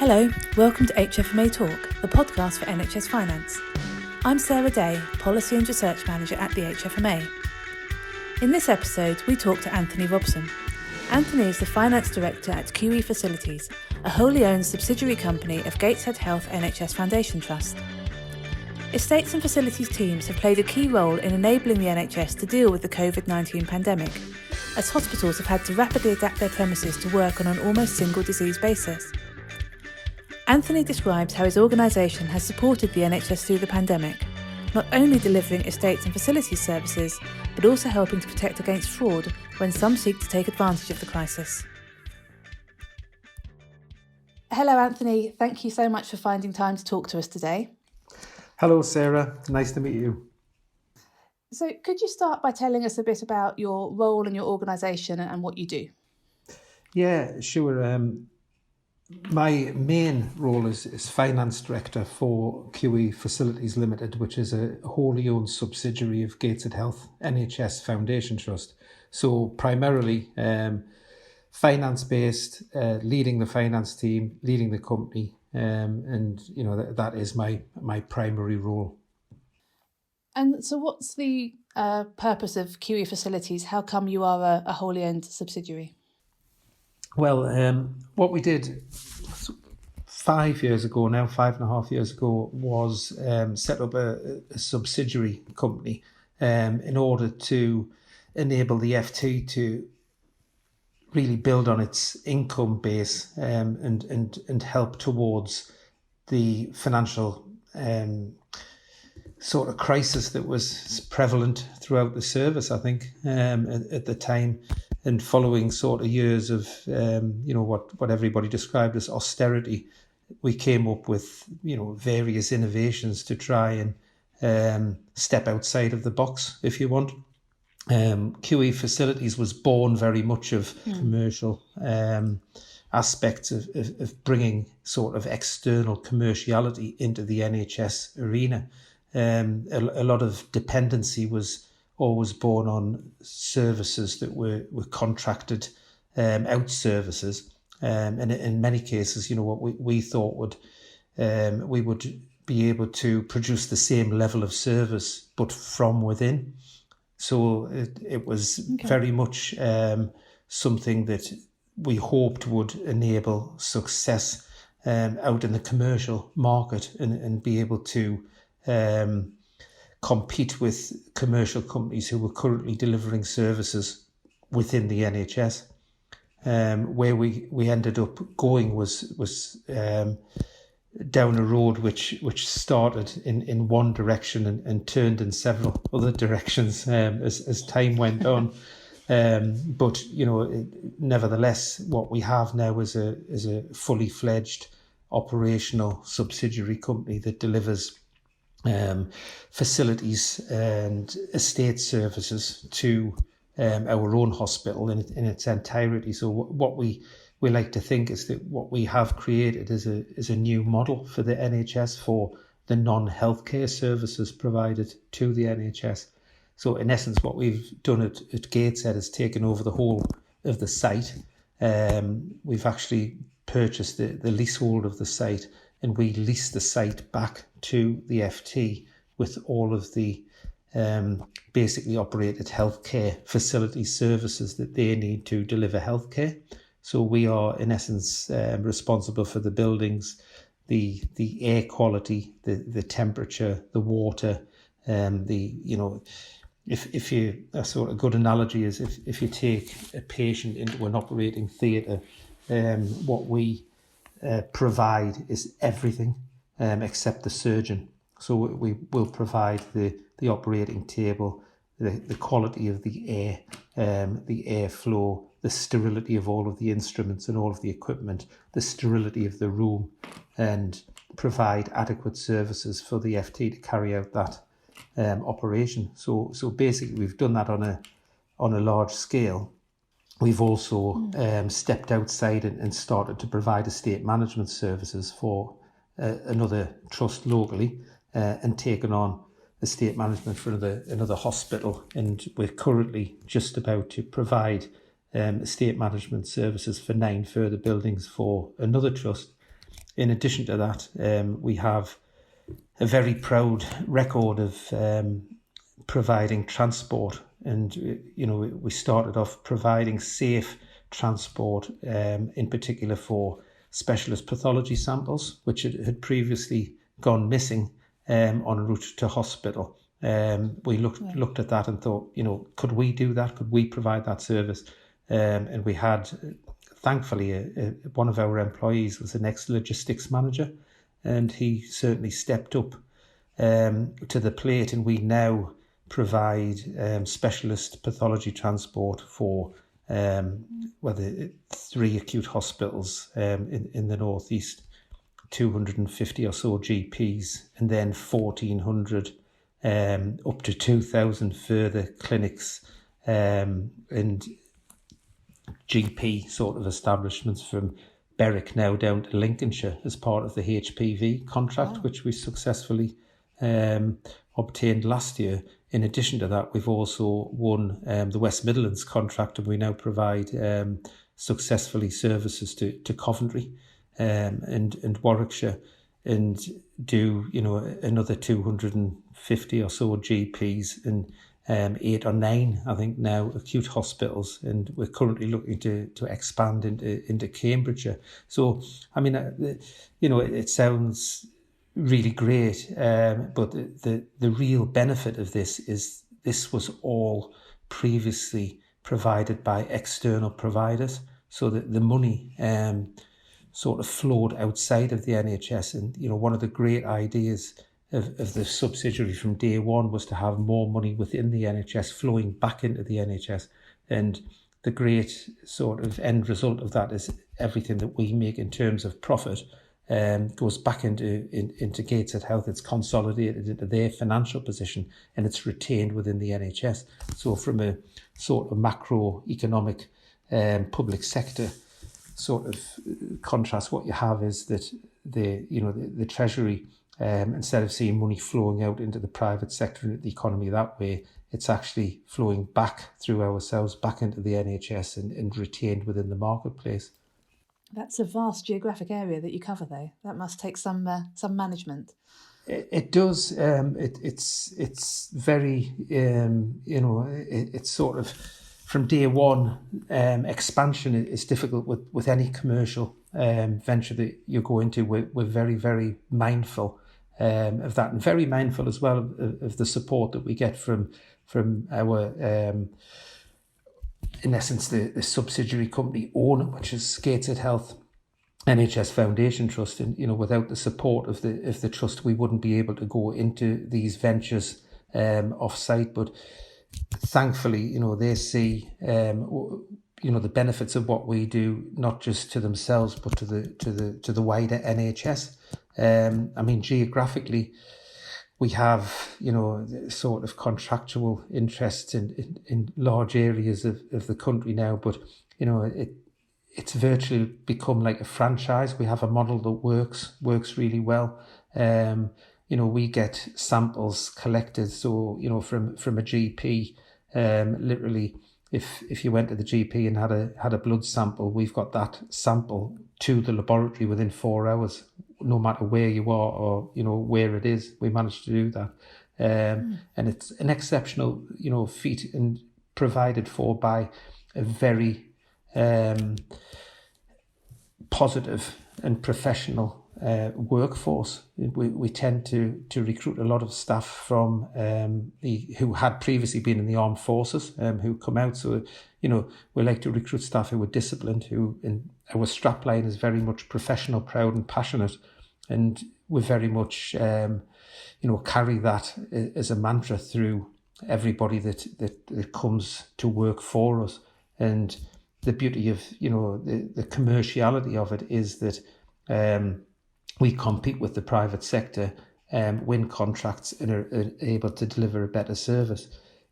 Hello, welcome to HFMA Talk, the podcast for NHS Finance. I'm Sarah Day, Policy and Research Manager at the HFMA. In this episode, we talk to Anthony Robson. Anthony is the Finance Director at QE Facilities, a wholly owned subsidiary company of Gateshead Health NHS Foundation Trust. Estates and facilities teams have played a key role in enabling the NHS to deal with the Covid-19 pandemic, as hospitals have had to rapidly adapt their premises to work on an almost single disease basis. Anthony describes how his organisation has supported the NHS through the pandemic, not only delivering estates and facilities services, but also helping to protect against fraud when some seek to take advantage of the crisis. Hello Anthony, thank you so much for finding time to talk to us today. Hello Sarah, nice to meet you. So could you start by telling us a bit about your role in your organisation and what you do? Yeah, sure. My main role is Finance Director for QE Facilities Limited, which is a wholly owned subsidiary of Gateshead Health NHS Foundation Trust. So primarily finance-based, leading the finance team, leading the company, and you know that is my primary role. And so what's the purpose of QE Facilities? How come you are a wholly owned subsidiary? Well, what we did 5 years ago now, 5.5 years ago, was set up a subsidiary company in order to enable the FT to really build on its income base and help towards the financial sort of crisis that was prevalent throughout the service, I think, at the time. And following sort of years of, what everybody described as austerity, we came up with, various innovations to try and step outside of the box, if you want. QE Facilities was born very much of commercial aspects of bringing sort of external commerciality into the NHS arena. A lot of dependency was always born on services that were contracted out services, and in many cases, what we thought we would be able to produce the same level of service, but from within. So it was very much something that we hoped would enable success out in the commercial market and be able to compete with commercial companies who were currently delivering services within the NHS. Where we ended up going was down a road which started in one direction and turned in several other directions as time went on. But nevertheless, what we have now is a fully fledged operational subsidiary company that delivers facilities and estate services to our own hospital in its entirety. So what we like to think is that what we have created is a new model for the NHS for the non-healthcare services provided to the NHS. So in essence, what we've done at Gateshead is taken over the whole of the site. We've actually purchased the leasehold of the site, and we lease the site back to the FT with all of the basically operated healthcare facility services that they need to deliver healthcare. So we are, in essence, responsible for the buildings, the air quality, the temperature, the water, if you, a sort of good analogy is if you take a patient into an operating theatre, what we provide is everything except the surgeon. So we will provide the operating table, the quality of the air, the airflow, the sterility of all of the instruments and all of the equipment, the sterility of the room, and provide adequate services for the FT to carry out that operation. So basically we've done that on a large scale. We've also stepped outside and started to provide estate management services for another trust locally, and taken on estate management for another hospital. And we're currently just about to provide estate management services for 9 further buildings for another trust. in addition to that, we have a very proud record of providing transport. And, we started off providing safe transport, in particular for specialist pathology samples, which had previously gone missing en route to hospital. We looked at that and thought, could we do that? Could we provide that service? And we had, thankfully, one of our employees was an ex-logistics manager, and he certainly stepped up to the plate, and we now provide specialist pathology transport for whether 3 acute hospitals in the northeast, 250 or so GPs, and then 1,400 up to 2,000 further clinics and GP sort of establishments from Berwick now down to Lincolnshire as part of the HPV contract, which we successfully obtained last year. In addition to that, we've also won the West Midlands contract, and we now provide successfully services to Coventry and Warwickshire, and do another 250 or so GPs and 8 or 9, I think now, acute hospitals, and we're currently looking to expand into Cambridgeshire. So, I mean, it sounds really great, but the real benefit of this is this was all previously provided by external providers, so that the money sort of flowed outside of the NHS. And one of the great ideas of the subsidiary from day one was to have more money within the NHS flowing back into the NHS, and the great sort of end result of that is everything that we make in terms of profit goes back into Gateshead Health. It's consolidated into their financial position, and it's retained within the NHS. So from a sort of macroeconomic public sector sort of contrast, what you have is that the Treasury, instead of seeing money flowing out into the private sector and the economy that way, it's actually flowing back through ourselves, back into the NHS and retained within the marketplace. That's a vast geographic area that you cover, though. That must take some management. It does. It's very, it's sort of from day one. Expansion is difficult with any commercial venture that you go into. We're very, very mindful of that, and very mindful as well of the support that we get from our, in essence, the subsidiary company owner, which is Gateshead Health NHS Foundation Trust. And without the support of the trust, we wouldn't be able to go into these ventures off site. But thankfully, they see the benefits of what we do, not just to themselves but to the wider NHS. I mean, geographically, we have sort of contractual interests in large areas of the country now, but it's virtually become like a franchise. We have a model that works really well. We get samples collected, so from a GP, literally, if you went to the GP and had a blood sample, we've got that sample to the laboratory within 4 hours, no matter where you are or where it is. We managed to do that, and it's an exceptional feat, and provided for by a very positive and professional workforce. We tend to recruit a lot of staff from who had previously been in the armed forces, who come out. So we like to recruit staff who are disciplined, and our strapline is very much professional, proud and passionate, and we very much carry that as a mantra through everybody that comes to work for us. And the beauty of the commerciality of it is that we compete with the private sector, win contracts, and are able to deliver a better service.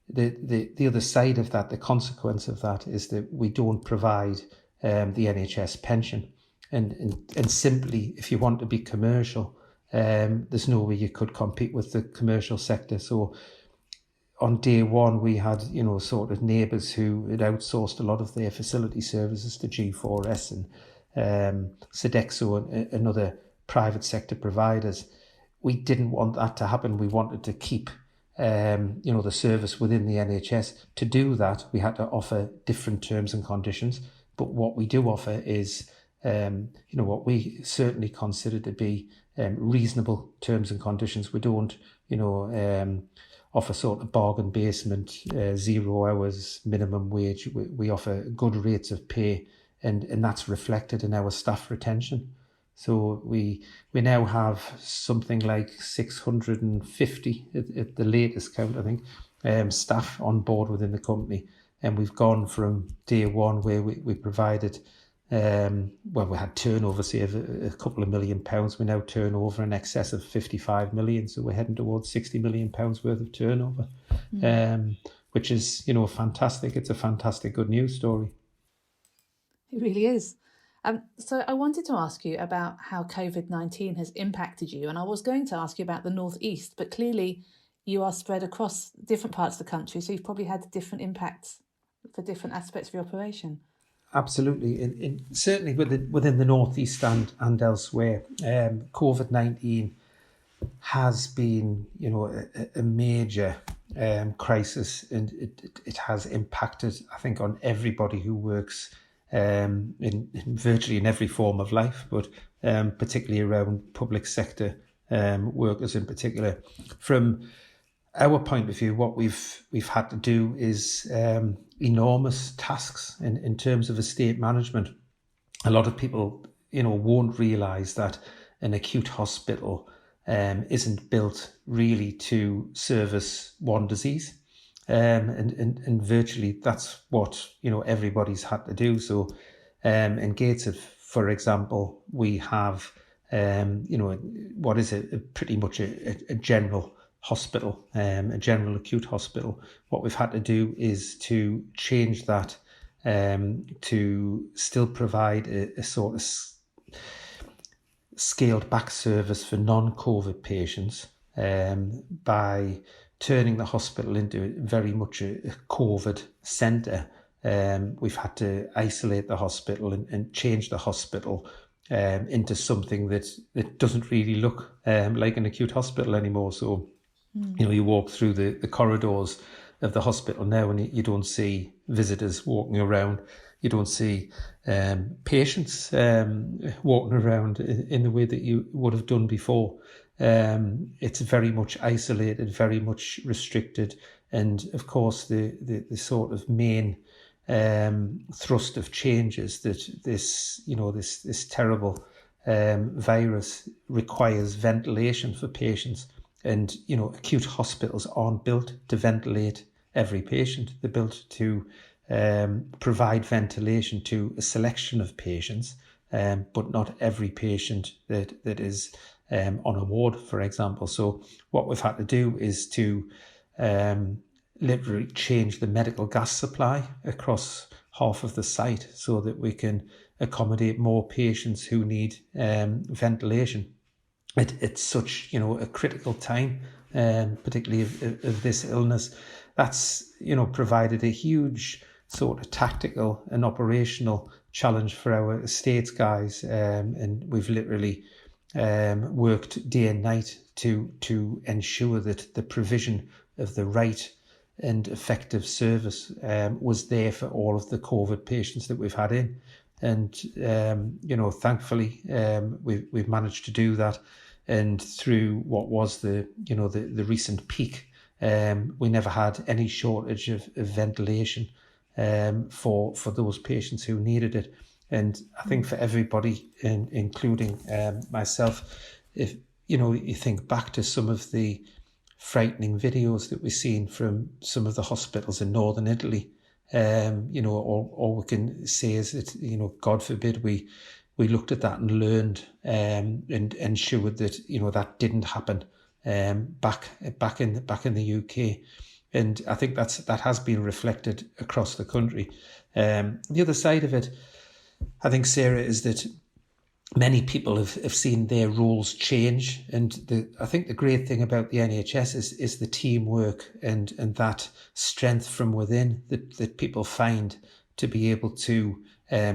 The other side of that, the consequence of that, is that we don't provide the NHS pension, and simply, if you want to be commercial, there's no way you could compete with the commercial sector. So on day one, we had sort of neighbours who had outsourced a lot of their facility services to G4S and Sodexo and other private sector providers. We didn't want that to happen. We wanted to keep the service within the NHS. To do that, we had to offer different terms and conditions. But what we do offer is, what we certainly consider to be reasonable terms and conditions. We don't, offer sort of bargain basement, 0 hours, minimum wage. We offer good rates of pay, and that's reflected in our staff retention. So we now have something like 650 at the latest count, I think, staff on board within the company. And we've gone from day one where we provided, we had turnover, say, of a couple of £1 million. We now turn over in excess of 55 million. So we're heading towards £60 million worth of turnover, which is, fantastic. It's a fantastic good news story. It really is. So I wanted to ask you about how COVID-19 has impacted you. And I was going to ask you about the North East, but clearly you are spread across different parts of the country. So you've probably had different impacts for different aspects of your operation. Absolutely. Certainly within the North East and elsewhere, COVID-19 has been, a major crisis, and it has impacted, I think, on everybody who works in virtually in every form of life, but particularly around public sector workers in particular. From our point of view, what we've had to do is enormous tasks in terms of estate management. A lot of people, won't realise that an acute hospital isn't built really to service one disease. And virtually that's what, everybody's had to do. So in Gateshead, for example, we have, what is pretty much a general hospital, a general acute hospital. What we've had to do is to change that to still provide a sort of scaled back service for non-COVID patients by turning the hospital into very much a COVID centre. We've had to isolate the hospital and change the hospital into something that doesn't really look like an acute hospital anymore. So, you walk through the corridors of the hospital now and you don't see visitors walking around. You don't see patients walking around in the way that you would have done before. It's very much isolated, very much restricted. And of course, the sort of main thrust of change is that this terrible virus requires ventilation for patients. And, acute hospitals aren't built to ventilate every patient. They're built to provide ventilation to a selection of patients, but not every patient that is on a ward, for example. So what we've had to do is to literally change the medical gas supply across half of the site so that we can accommodate more patients who need ventilation. It's such, a critical time, particularly of this illness. That's, provided a huge sort of tactical and operational challenge for our estates guys. And we've literally worked day and night to ensure that the provision of the right and effective service was there for all of the COVID patients that we've had in. And, thankfully, we've managed to do that. And through what was the recent peak, we never had any shortage of ventilation for those patients who needed it. And I think for everybody, including myself, if you think back to some of the frightening videos that we've seen from some of the hospitals in northern Italy, all we can say is that, God forbid we looked at that and learned and ensured that that didn't happen back in the UK. And I think that has been reflected across the country. The other side of it, I think, Sarah, is that many people have seen their roles change. And I think the great thing about the NHS is the teamwork and that strength from within that people find to be able to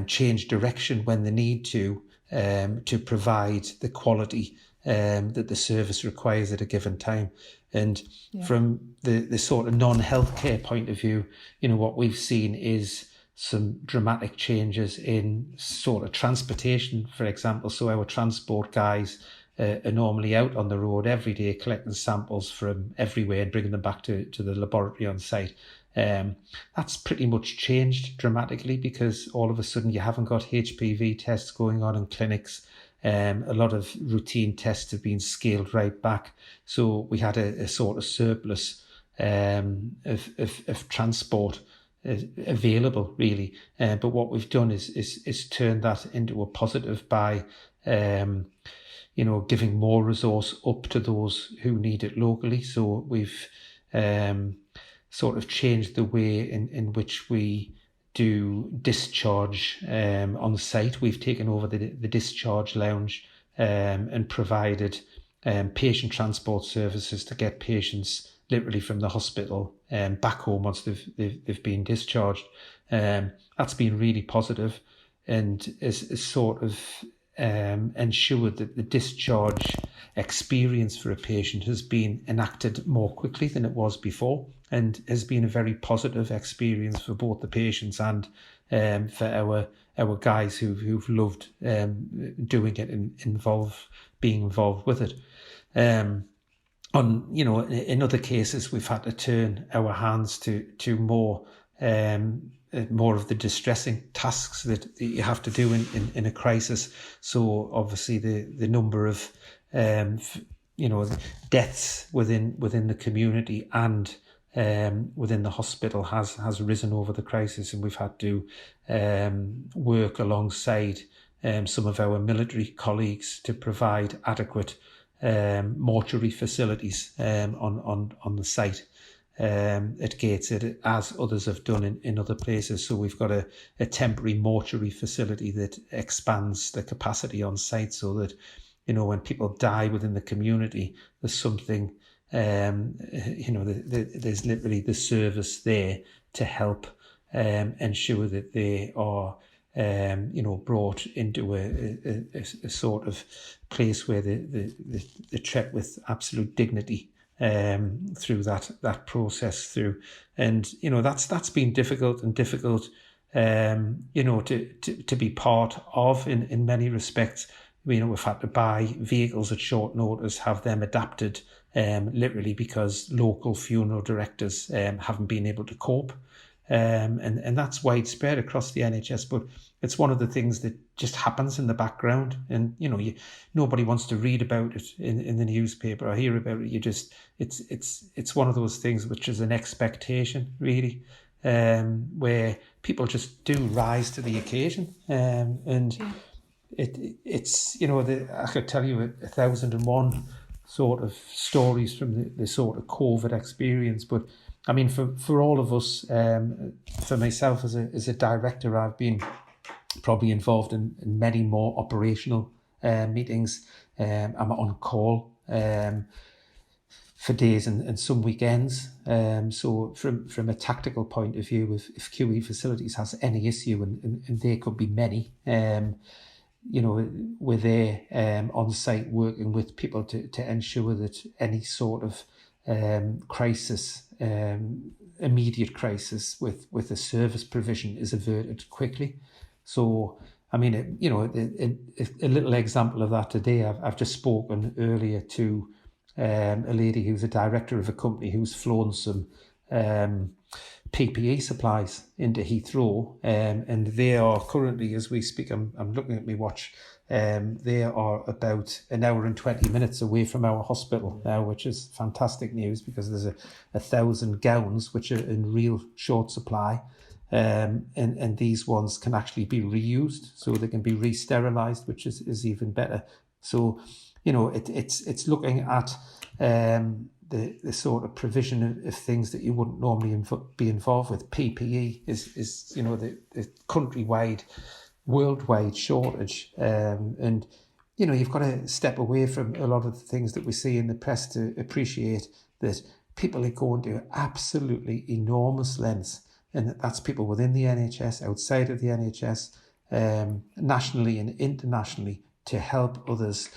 change direction when they need to, to provide the quality that the service requires at a given time. And from the sort of non-healthcare point of view, what we've seen is some dramatic changes in sort of transportation, for example. So our transport guys are normally out on the road every day collecting samples from everywhere and bringing them back to the laboratory on site. That's pretty much changed dramatically because all of a sudden you haven't got HPV tests going on in clinics. A lot of routine tests have been scaled right back. So we had a sort of surplus of transport available, really. But what we've done is turn that into a positive by giving more resource up to those who need it locally. So we've sort of changed the way in which we do discharge on the site. We've taken over the discharge lounge and provided patient transport services to get patients literally from the hospital back home once they've been discharged. That's been really positive and is sort of ensured that the discharge experience for a patient has been enacted more quickly than it was before, and has been a very positive experience for both the patients and for our guys who've loved doing it and being involved with it. In other cases, we've had to turn our hands to more of the distressing tasks that you have to do in a crisis. So obviously the number of deaths within the community and within the hospital has risen over the crisis, and we've had to work alongside some of our military colleagues to provide adequate mortuary facilities on the site at Gateshead, as others have done in other places. So we've got a temporary mortuary facility that expands the capacity on site so that when people die within the community, there's something there's literally the service there to help ensure that they are brought into a sort of place where they tread with absolute dignity through that process through. And that's been difficult to be part of in many respects. We've had to buy vehicles at short notice, have them adapted literally because local funeral directors haven't been able to cope. And that's widespread across the NHS, but it's one of the things that just happens in the background, and nobody wants to read about it in the newspaper or hear about it. It's one of those things which is an expectation, really, where people just do rise to the occasion, it's I could tell you 1,001 sort of stories from the sort of COVID experience, but I mean, for all of us, for myself as a director, I've been probably involved in many more operational meetings. I'm on call for days and some weekends. So from a tactical point of view, if QE Facilities has any issue, and there could be many, we're there on site working with people to ensure that any sort of crisis, immediate crisis with a service provision is averted quickly. So, I mean, a little example of that today, I've just spoken earlier to a lady who's a director of a company who's flown some PPE supplies into Heathrow, and they are currently, as we speak, I'm looking at my watch, they are about an hour and 20 minutes away from our hospital now, which is fantastic news because there's 1,000 gowns which are in real short supply, and these ones can actually be reused, so they can be re-sterilised, which is even better. So, it's looking at the sort of provision of things that you wouldn't normally be involved with. PPE is the countrywide, worldwide shortage, and you've got to step away from a lot of the things that we see in the press to appreciate that people are going to absolutely enormous lengths, and that's people within the NHS, outside of the NHS, nationally and internationally to help others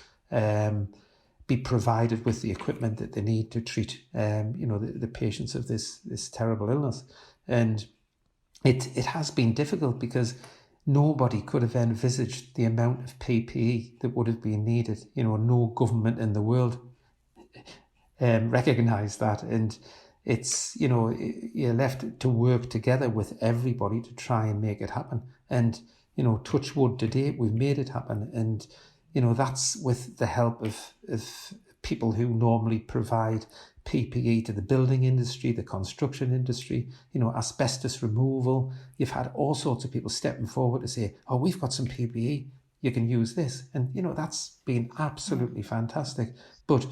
be provided with the equipment that they need to treat the patients of this terrible illness. And it has been difficult because nobody could have envisaged the amount of PPE that would have been needed. No government in the world recognised that, and it's you're left to work together with everybody to try and make it happen. And touch wood, to date we've made it happen, and that's with the help of people who normally provide PPE to the building industry, the construction industry, asbestos removal. You've had all sorts of people stepping forward to say, oh, we've got some PPE, you can use this. And, that's been absolutely fantastic. But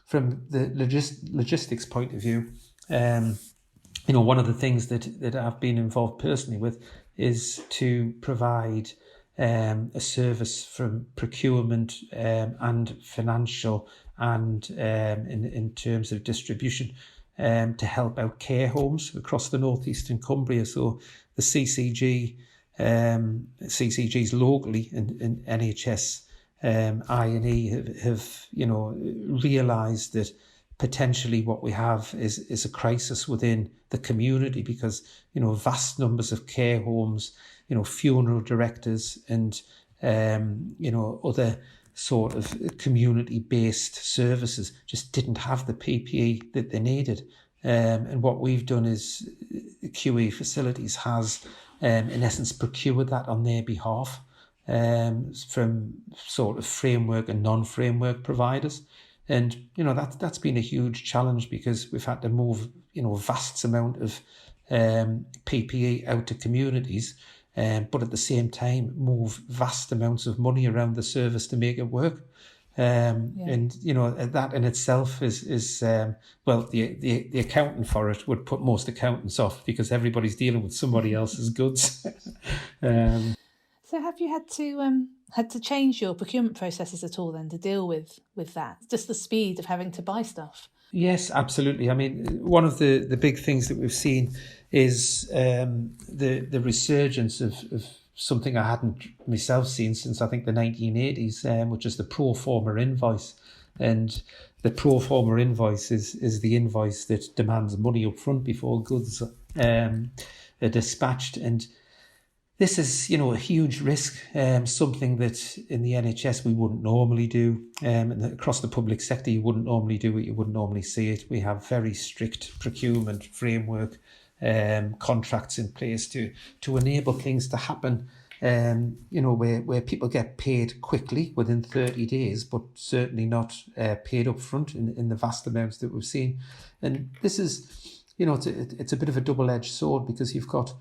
from the logistics point of view, one of the things that I've been involved personally with is to provide a service from procurement and financial and in terms of distribution to help out care homes across the northeastern Cumbria. So the CCGs locally and NHS I&E have realised that potentially what we have is a crisis within the community, because vast numbers of care homes, funeral directors and other sort of community-based services just didn't have the PPE that they needed. And what we've done is QE Facilities has in essence procured that on their behalf from sort of framework and non-framework providers. And that's been a huge challenge, because we've had to move vast amount of PPE out to communities, but at the same time move vast amounts of money around the service to make it work. And that in itself is the accountant for it would put most accountants off, because everybody's dealing with somebody else's goods. So have you had to change your procurement processes at all then to deal with that? Just the speed of having to buy stuff? Yes, absolutely. I mean, one of the big things that we've seen is the resurgence of something I hadn't myself seen since I think the 1980s, which is the pro forma invoice. And the pro forma invoice is the invoice that demands money up front before goods are dispatched. And this is, a huge risk, something that in the NHS we wouldn't normally do. And across the public sector, you wouldn't normally do it, you wouldn't normally see it. We have very strict procurement framework contracts in place to enable things to happen, where people get paid quickly within 30 days, but certainly not paid up front in the vast amounts that we've seen. And this is, it's a bit of a double-edged sword, because you've got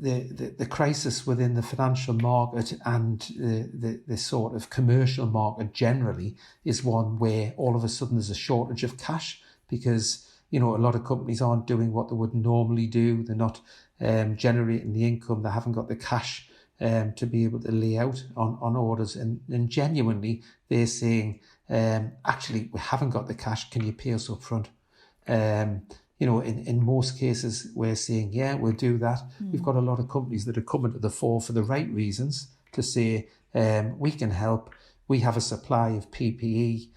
the crisis within the financial market and the sort of commercial market generally is one where all of a sudden there's a shortage of cash, because a lot of companies aren't doing what they would normally do. They're not generating the income. They haven't got the cash to be able to lay out on orders. And genuinely, they're saying, actually, we haven't got the cash. Can you pay us up front? In most cases, we're saying, yeah, we'll do that. We've got a lot of companies that are coming to the fore for the right reasons to say, we can help. We have a supply of PPE.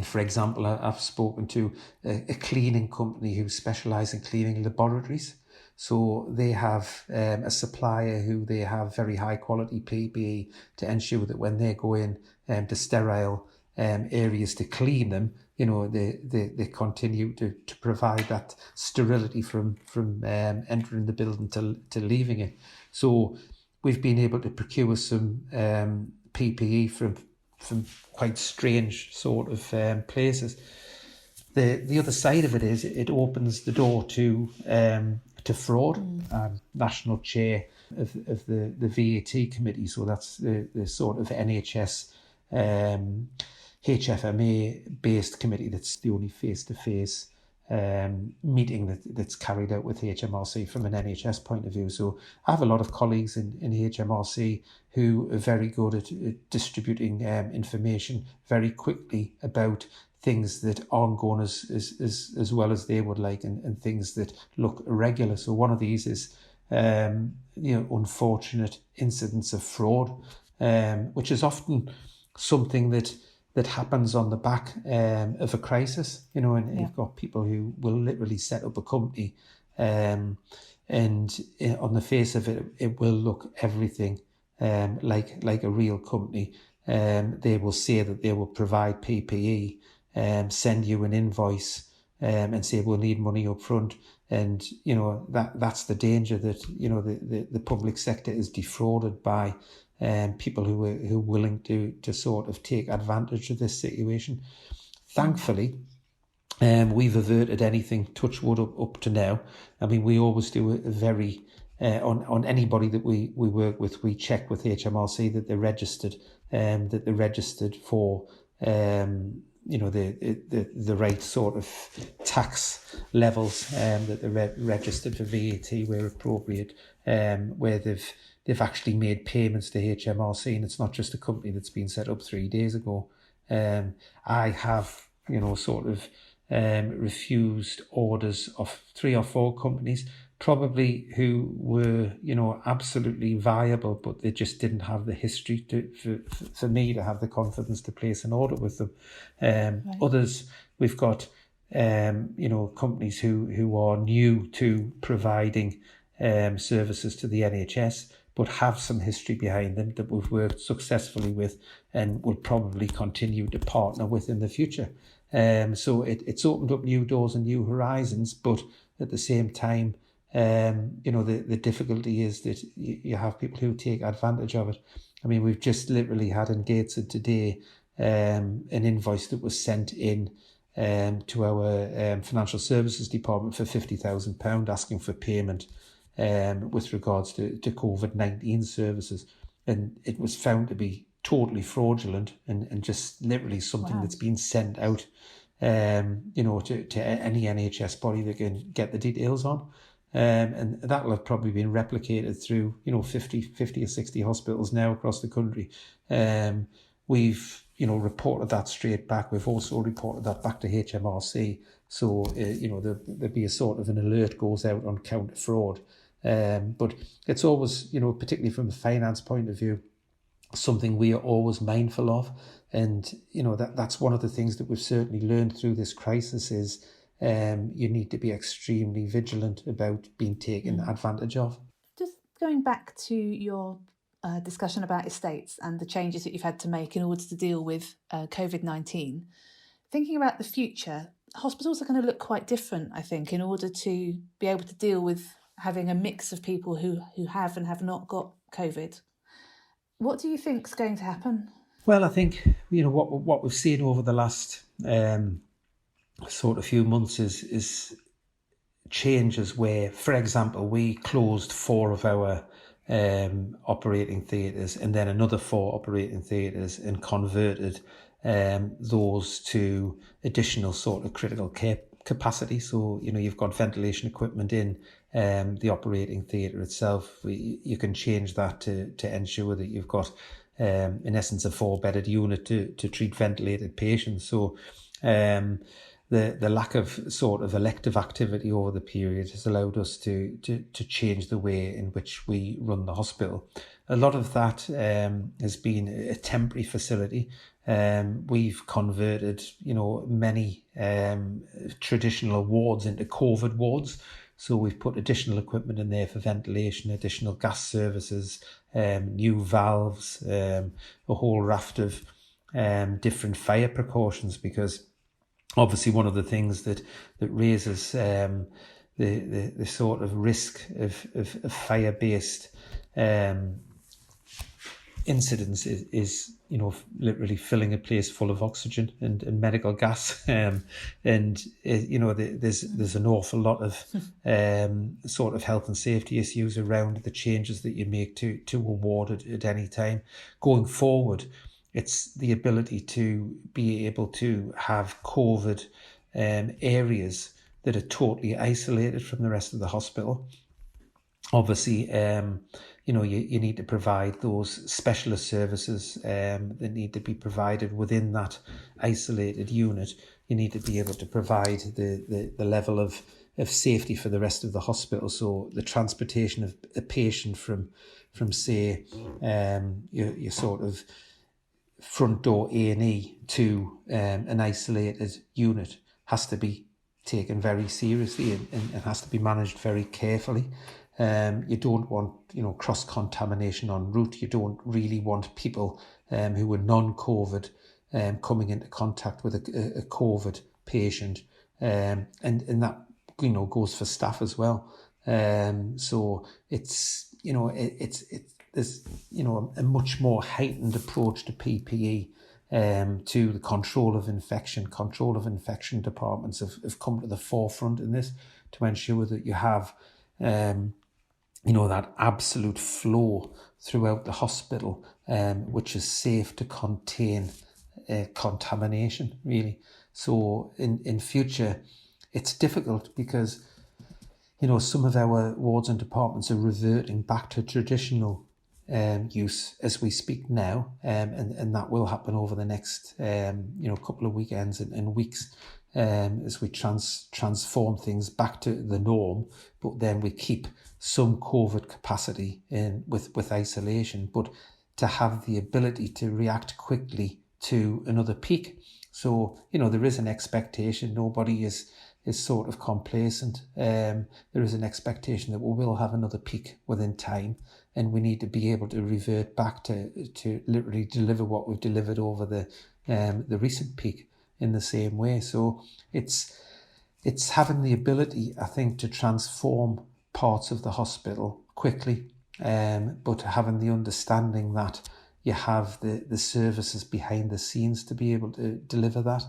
For example, I've spoken to a cleaning company who specialise in cleaning laboratories. So they have a supplier who they have very high quality PPE to ensure that when they go in to sterile areas to clean them, they continue to provide that sterility from entering the building to leaving it. So we've been able to procure some PPE from quite strange sort of places. The other side of it is it opens the door to fraud. I'm national chair of the VAT committee, so that's the sort of NHS HFMA based committee that's the only face-to-face meeting that's carried out with HMRC from an NHS point of view. So I have a lot of colleagues in HMRC who are very good at distributing information very quickly about things that aren't going as well as they would like, and things that look irregular. So one of these is unfortunate incidents of fraud, which is often something that happens on the back of a crisis, and you've got people who will literally set up a company, and on the face of it, it will look everything like a real company. They will say that they will provide PPE, send you an invoice, and say we'll need money up front. And that's the danger, that the public sector is defrauded by people who are willing to sort of take advantage of this situation. Thankfully, we've averted anything, touch wood, up to now. I mean, we always do a very on anybody that we work with, we check with HMRC that they're registered, for the right sort of tax levels, that they're registered for VAT where appropriate, where they've actually made payments to HMRC, and it's not just a company that's been set up 3 days ago. I have refused orders of 3 or 4 companies, probably who were absolutely viable, but they just didn't have the history for me to have the confidence to place an order with them. Right. Others, we've got companies who are new to providing services to the NHS, but have some history behind them that we've worked successfully with and will probably continue to partner with in the future. So it's opened up new doors and new horizons, but at the same time, the difficulty is that you have people who take advantage of it. I mean, we've just literally had in Gateshead today an invoice that was sent in to our financial services department for £50,000 asking for payment with regards to COVID-19 services, and it was found to be totally fraudulent and just literally something that's been sent out to any NHS body that can get the details on. And that'll have probably been replicated through 50 or 60 hospitals now across the country. We've reported that straight back. We've also reported that back to HMRC, so there'll be a sort of an alert goes out on counter fraud. But it's always, particularly from a finance point of view, something we are always mindful of. And that's one of the things that we've certainly learned through this crisis is you need to be extremely vigilant about being taken advantage of. Just going back to your discussion about estates and the changes that you've had to make in order to deal with COVID-19, thinking about the future, hospitals are going to look quite different, I think, in order to be able to deal with having a mix of people who have and have not got COVID. What do you think is going to happen? Well, I think what we've seen over the last sort of few months is changes where, for example, we closed 4 of our operating theatres and then another 4 operating theatres and converted those to additional sort of critical care capacity. So you've got ventilation equipment in the operating theatre itself. You can change that to ensure that you've got in essence a 4-bedded unit to treat ventilated patients. So the lack of sort of elective activity over the period has allowed us to change the way in which we run the hospital. A lot of that has been a temporary facility. We've converted, many traditional wards into COVID wards. So we've put additional equipment in there for ventilation, additional gas services, new valves, a whole raft of different fire precautions, because obviously one of the things that raises the sort of risk of fire-based incidents is literally filling a place full of oxygen and medical gas, there's an awful lot of sort of health and safety issues around the changes that you make to a ward at any time. Going forward, it's the ability to be able to have COVID areas that are totally isolated from the rest of the hospital. Obviously, you need to provide those specialist services that need to be provided within that isolated unit. You need to be able to provide the level of safety for the rest of the hospital. So the transportation of a patient from say your sort of front door A&E to an isolated unit has to be taken very seriously and has to be managed very carefully. You don't want, cross-contamination en route. You don't really want people who are non-COVID coming into contact with a COVID patient, and that goes for staff as well. So it's there's a much more heightened approach to PPE. To the control of infection departments have come to the forefront in this to ensure that you have that absolute flow throughout the hospital, which is safe to contain contamination, really. So in future, it's difficult because, some of our wards and departments are reverting back to traditional use as we speak now, and that will happen over the next couple of weekends and weeks as we transform things back to the norm, but then we keep some COVID capacity in with isolation, but to have the ability to react quickly to another peak. So there is an expectation. Nobody is sort of complacent. There is an expectation that we will have another peak within time, and we need to be able to revert back to literally deliver what we've delivered over the recent peak in the same way. So it's having the ability, I think, to transform parts of the hospital quickly, but having the understanding that you have the services behind the scenes to be able to deliver that.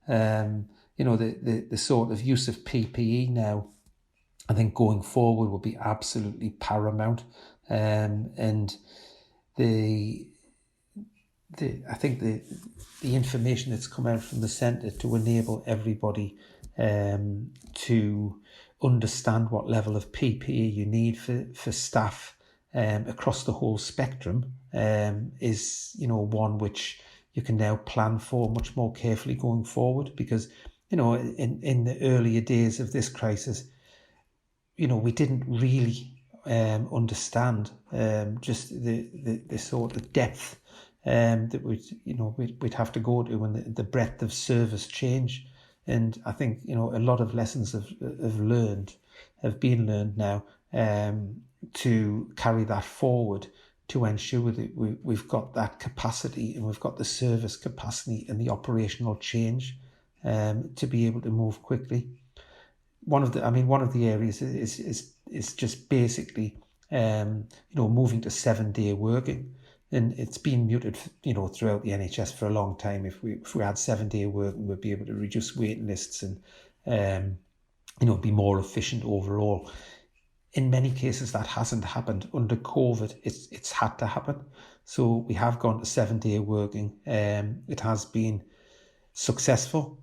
The sort of use of PPE now, I think going forward will be absolutely paramount. And I think the information that's come out from the centre to enable everybody to understand what level of PPE you need for staff across the whole spectrum is one which you can now plan for much more carefully going forward, because in the earlier days of this crisis, we didn't really understand just the sort of depth that we'd have to go to, and the breadth of service change. And I think a lot of lessons have been learned now to carry that forward, to ensure that we've got that capacity and we've got the service capacity and the operational change to be able to move quickly. One of the areas is just basically moving to 7-day working, and it's been muted throughout the NHS for a long time. If we had 7-day working, we'd be able to reduce waiting lists and be more efficient overall. In many cases, that hasn't happened. Under COVID, it's had to happen. So we have gone to 7-day working. It has been successful.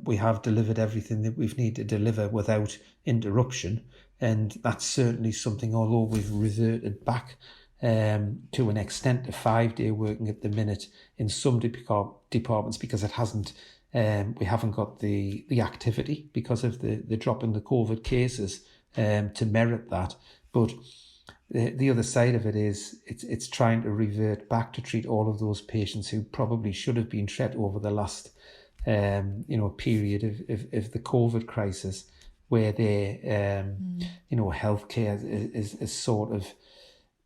We have delivered everything that we've needed to deliver without interruption, and that's certainly something, although we've reverted back to an extent to 5-day working at the minute in some departments, because it hasn't we haven't got the activity because of the drop in the COVID cases to merit that. But the other side of it is it's trying to revert back to treat all of those patients who probably should have been treated over the last period of the COVID crisis, where their healthcare is sort of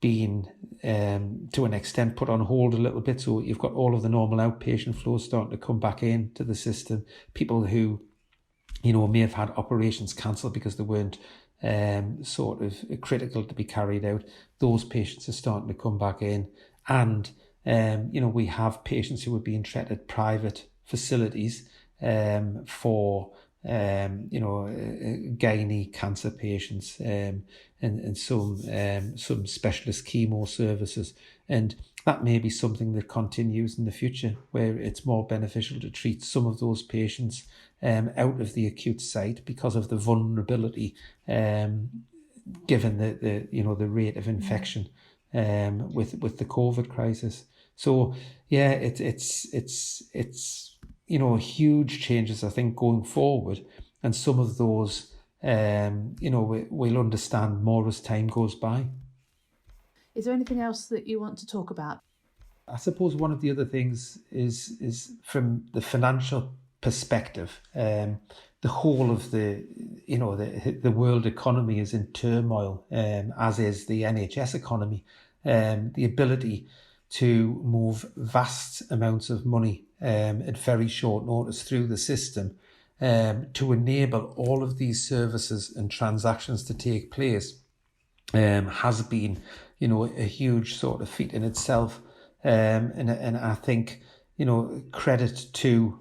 been to an extent put on hold a little bit. So you've got all of the normal outpatient flows starting to come back into the system. People who may have had operations cancelled because they weren't sort of critical to be carried out, those patients are starting to come back in. And we have patients who are being treated at private facilities for gynae cancer patients and some specialist chemo services, and that may be something that continues in the future, where it's more beneficial to treat some of those patients out of the acute site because of the vulnerability given the rate of infection with the COVID crisis. So yeah, it's huge changes, I think, going forward, and some of those we'll understand more as time goes by. Is there anything else that you want to talk about? I suppose one of the other things is from the financial perspective. The whole of the world economy is in turmoil, as is the NHS economy. The ability to move vast amounts of money at very short notice through the system to enable all of these services and transactions to take place has been, a huge sort of feat in itself. And I think, credit to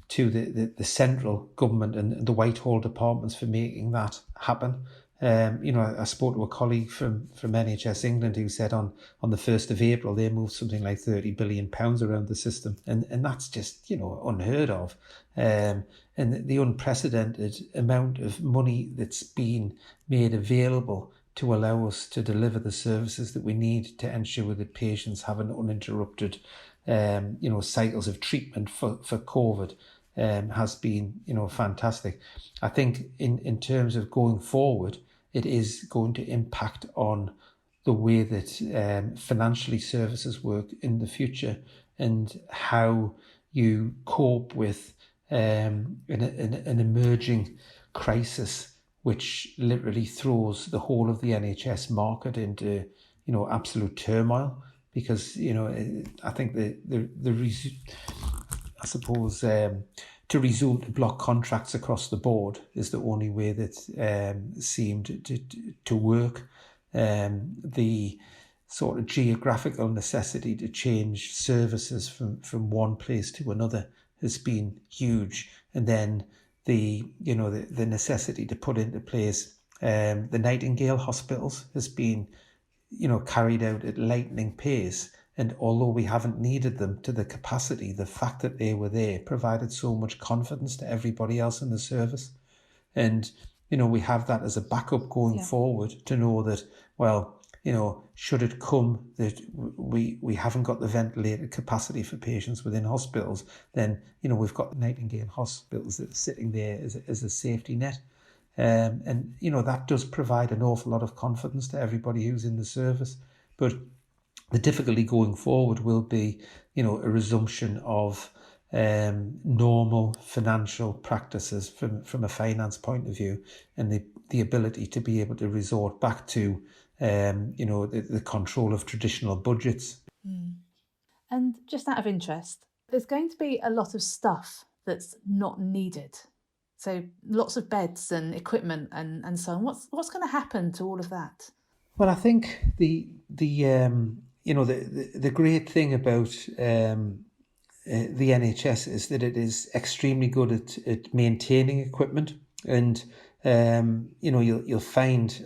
the central government and the Whitehall departments for making that happen. I spoke to a colleague from NHS England who said on the 1st of April they moved something like £30 billion around the system, and that's just unheard of. And the unprecedented amount of money that's been made available to allow us to deliver the services that we need to ensure that patients have an uninterrupted cycles of treatment for COVID has been fantastic. I think in terms of going forward, it is going to impact on the way that financially services work in the future and how you cope with an emerging crisis which literally throws the whole of the NHS market into absolute turmoil, because I think to resume to block contracts across the board is the only way that seemed to work. The sort of geographical necessity to change services from one place to another has been huge, and then the necessity to put into place the Nightingale hospitals has been carried out at lightning pace. And although we haven't needed them to the capacity, the fact that they were there provided so much confidence to everybody else in the service. And, we have that as a backup going forward to know that, should it come that we haven't got the ventilator capacity for patients within hospitals, then, we've got Nightingale hospitals that are sitting there as a safety net. And that does provide an awful lot of confidence to everybody who's in the service. But the difficulty going forward will be, a resumption of normal financial practices from a finance point of view, and the ability to be able to resort back to, the control of traditional budgets. And just out of interest, there's going to be a lot of stuff that's not needed. So lots of beds and equipment and so on. What's going to happen to all of that? Well, I think the great thing about the NHS is that it is extremely good at maintaining equipment, and you'll find,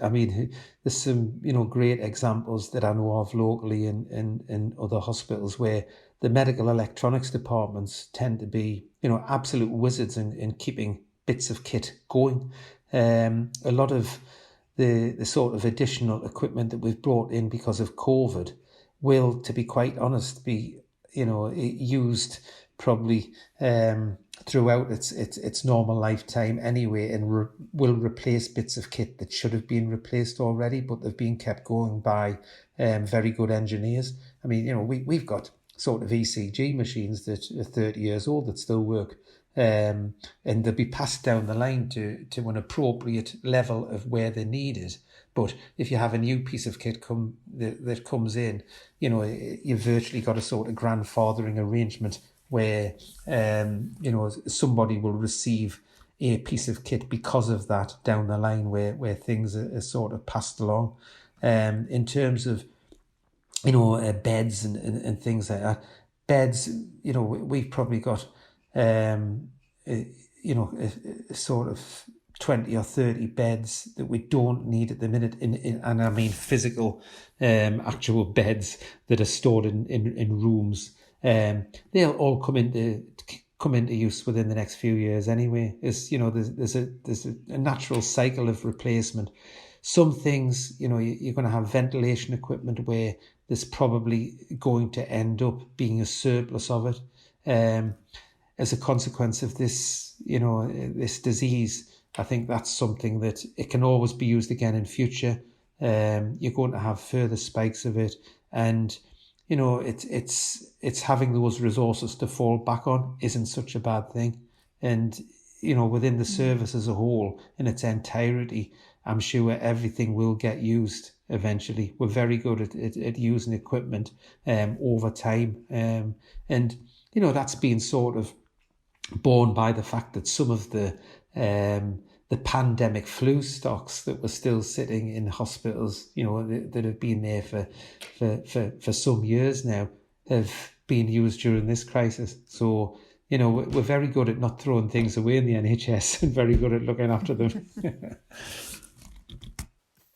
there's some great examples that I know of locally in other hospitals where the medical electronics departments tend to be absolute wizards in keeping bits of kit going. A lot of the sort of additional equipment that we've brought in because of COVID will, to be quite honest, be used probably throughout its normal lifetime anyway, and will replace bits of kit that should have been replaced already, but they've been kept going by very good engineers. We've got sort of ECG machines that are 30 years old that still work, and they'll be passed down the line to an appropriate level of where they're needed. But if you have a new piece of kit that comes in, you've virtually got a sort of grandfathering arrangement where somebody will receive a piece of kit because of that down the line, where things are sort of passed along. In terms of beds and things like that, beds, we've probably got a sort of 20 or 30 beds that we don't need at the minute, and I mean physical actual beds that are stored in rooms. They'll all come into use within the next few years anyway. There's a natural cycle of replacement. Some things, you're going to have ventilation equipment where there's probably going to end up being a surplus of it as a consequence of this, this disease. I think that's something that it can always be used again in future. You're going to have further spikes of it, and it's having those resources to fall back on isn't such a bad thing. And within the service as a whole in its entirety, I'm sure everything will get used eventually. We're very good at using equipment over time, and that's been sort of borne by the fact that some of the pandemic flu stocks that were still sitting in hospitals, that have been there for some years now, have been used during this crisis. So, we're very good at not throwing things away in the NHS and very good at looking after them.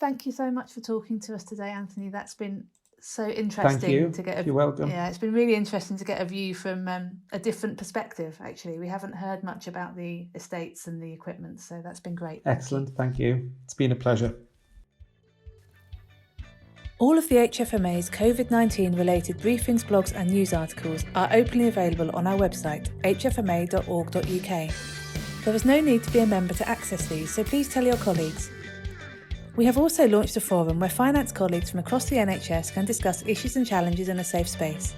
Thank you so much for talking to us today, Anthony. That's been so interesting. Thank you. To get You're welcome. Yeah, it's been really interesting to get a view from a different perspective, actually. We haven't heard much about the estates and the equipment, so that's been great. Excellent. Thank you. It's been a pleasure. All of the HFMA's COVID-19 related briefings, blogs and news articles are openly available on our website, hfma.org.uk. There is no need to be a member to access these, so please tell your colleagues. We have also launched a forum where finance colleagues from across the NHS can discuss issues and challenges in a safe space.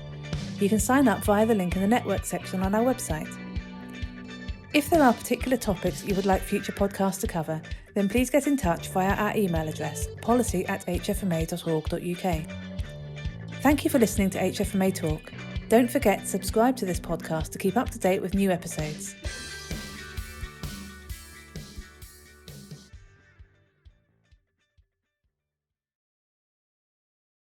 You can sign up via the link in the network section on our website. If there are particular topics you would like future podcasts to cover, then please get in touch via our email address, policy@hfma.org.uk. Thank you for listening to HFMA Talk. Don't forget to subscribe to this podcast to keep up to date with new episodes.